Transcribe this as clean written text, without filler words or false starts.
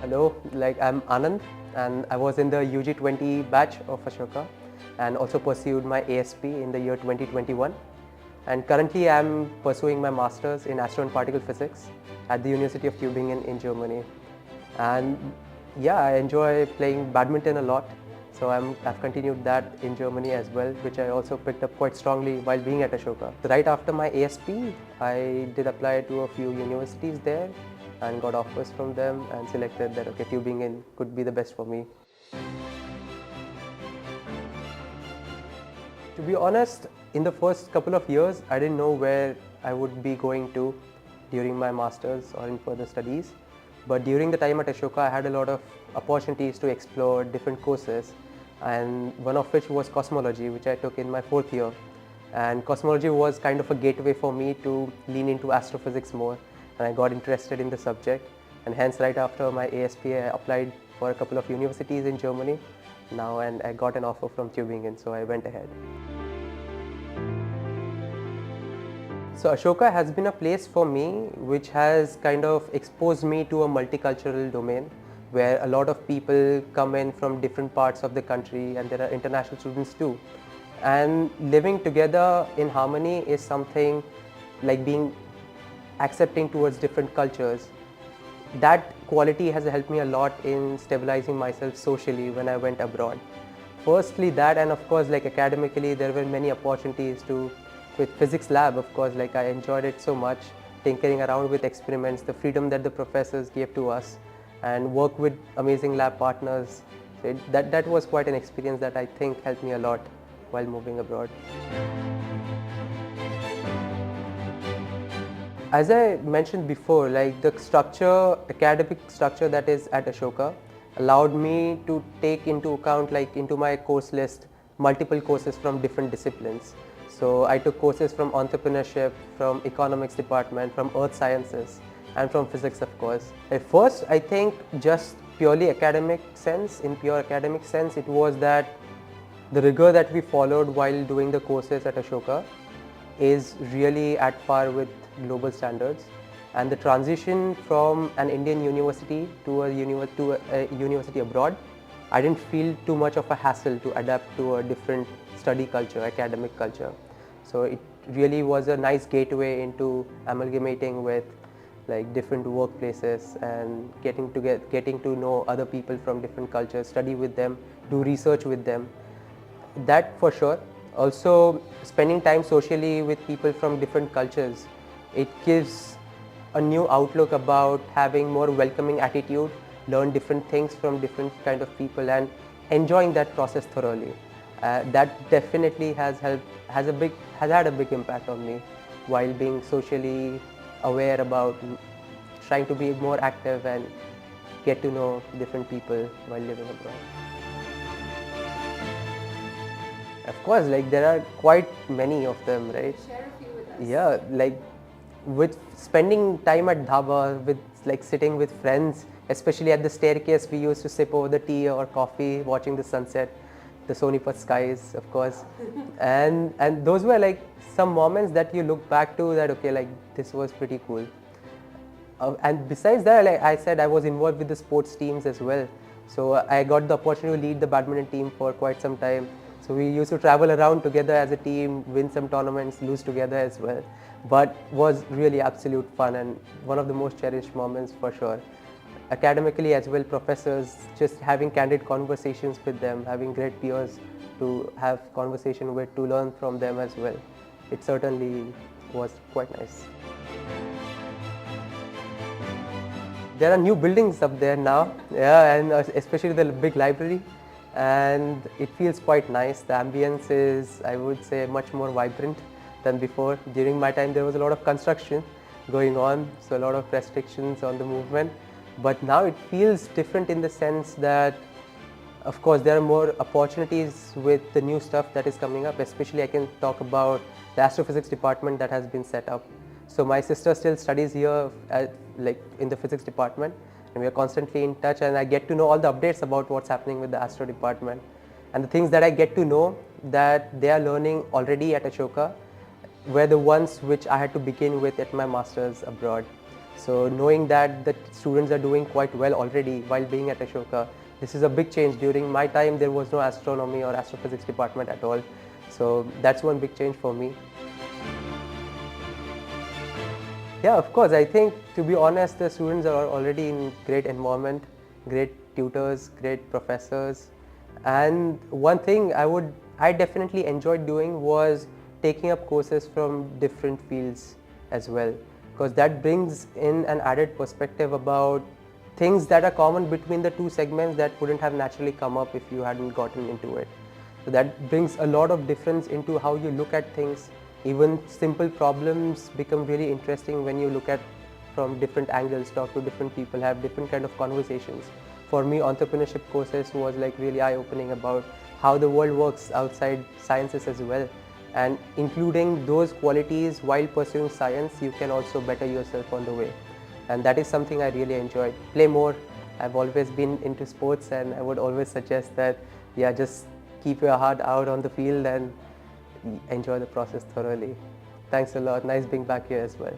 Hello, I'm Anand and I was in the UG20 batch of Ashoka and also pursued my ASP in the year 2021. And currently I'm pursuing my Masters in Astro and Particle Physics at the University of Tübingen in Germany. And yeah, I enjoy playing badminton a lot. So I've continued that in Germany as well, which I also picked up quite strongly while being at Ashoka. Right after my ASP, I did apply to a few universities there and got offers from them and selected that okay, Tübingen could be the best for me. To be honest, in the first couple of years, I didn't know where I would be going to during my masters or in further studies. But during the time at Ashoka, I had a lot of opportunities to explore different courses, and one of which was cosmology, which I took in my fourth year. And cosmology was kind of a gateway for me to lean into astrophysics more, and I got interested in the subject. And hence, right after my ASP, I applied for a couple of universities in Germany now, and I got an offer from Tübingen, so I went ahead. So Ashoka has been a place for me which has kind of exposed me to a multicultural domain where a lot of people come in from different parts of the country, and there are international students too. And living together in harmony is something like being accepting towards different cultures. That quality has helped me a lot in stabilizing myself socially when I went abroad. Firstly that, and of course academically there were many opportunities to with physics lab, of course, I enjoyed it so much, tinkering around with experiments, the freedom that the professors gave to us, and work with amazing lab partners. So that was quite an experience that I think helped me a lot while moving abroad. As I mentioned before, the structure, academic structure that is at Ashoka allowed me to take into account, into my course list, multiple courses from different disciplines. So I took courses from entrepreneurship, from economics department, from earth sciences, and from physics, of course. At first, I think just purely academic sense, in pure academic sense, it was that the rigor that we followed while doing the courses at Ashoka is really at par with global standards. And the transition from an Indian university to a university abroad, I didn't feel too much of a hassle to adapt to a different study culture, academic culture. So it really was a nice gateway into amalgamating with different workplaces and getting to know other people from different cultures, study with them, do research with them. That for sure. Also spending time socially with people from different cultures, it gives a new outlook about having more welcoming attitude, learn different things from different kind of people and enjoying that process thoroughly. That definitely has had a big impact on me while being socially aware about trying to be more active and get to know different people while living abroad. Of course, there are quite many of them, right? Share a few with us. Yeah, with spending time at dhaba, with sitting with friends, especially at the staircase, we used to sip over the tea or coffee, watching the sunset, the Sonipat skies, of course. and those were some moments that you look back to that, okay, this was pretty cool. And besides that, I said, I was involved with the sports teams as well. So I got the opportunity to lead the badminton team for quite some time. So we used to travel around together as a team, win some tournaments, lose together as well. But was really absolute fun and one of the most cherished moments for sure. Academically as well, professors, just having candid conversations with them, having great peers to have conversation with, to learn from them as well. It certainly was quite nice. There are new buildings up there now, yeah, and especially the big library, and it feels quite nice. The ambience is, I would say, much more vibrant than before. During my time, there was a lot of construction going on, so a lot of restrictions on the movement. But now it feels different in the sense that, of course, there are more opportunities with the new stuff that is coming up. Especially I can talk about the astrophysics department that has been set up. So my sister still studies here in the physics department, and we are constantly in touch, and I get to know all the updates about what's happening with the astro department. And the things that I get to know that they are learning already at Ashoka were the ones which I had to begin with at my masters abroad. So knowing that the students are doing quite well already while being at Ashoka, this is a big change. During my time, there was no astronomy or astrophysics department at all. So that's one big change for me. Yeah, of course. I think, to be honest, the students are already in great environment, great tutors, great professors. And one thing I definitely enjoyed doing was taking up courses from different fields as well, because that brings in an added perspective about things that are common between the two segments that wouldn't have naturally come up if you hadn't gotten into it. So that brings a lot of difference into how you look at things. Even simple problems become really interesting when you look at from different angles, talk to different people, have different kind of conversations. For me, entrepreneurship courses was like really eye-opening about how the world works outside sciences as well. And including those qualities while pursuing science, you can also better yourself on the way. And that is something I really enjoyed. Play more. I've always been into sports, and I would always suggest that, yeah, just keep your heart out on the field and enjoy the process thoroughly. Thanks a lot. Nice being back here as well.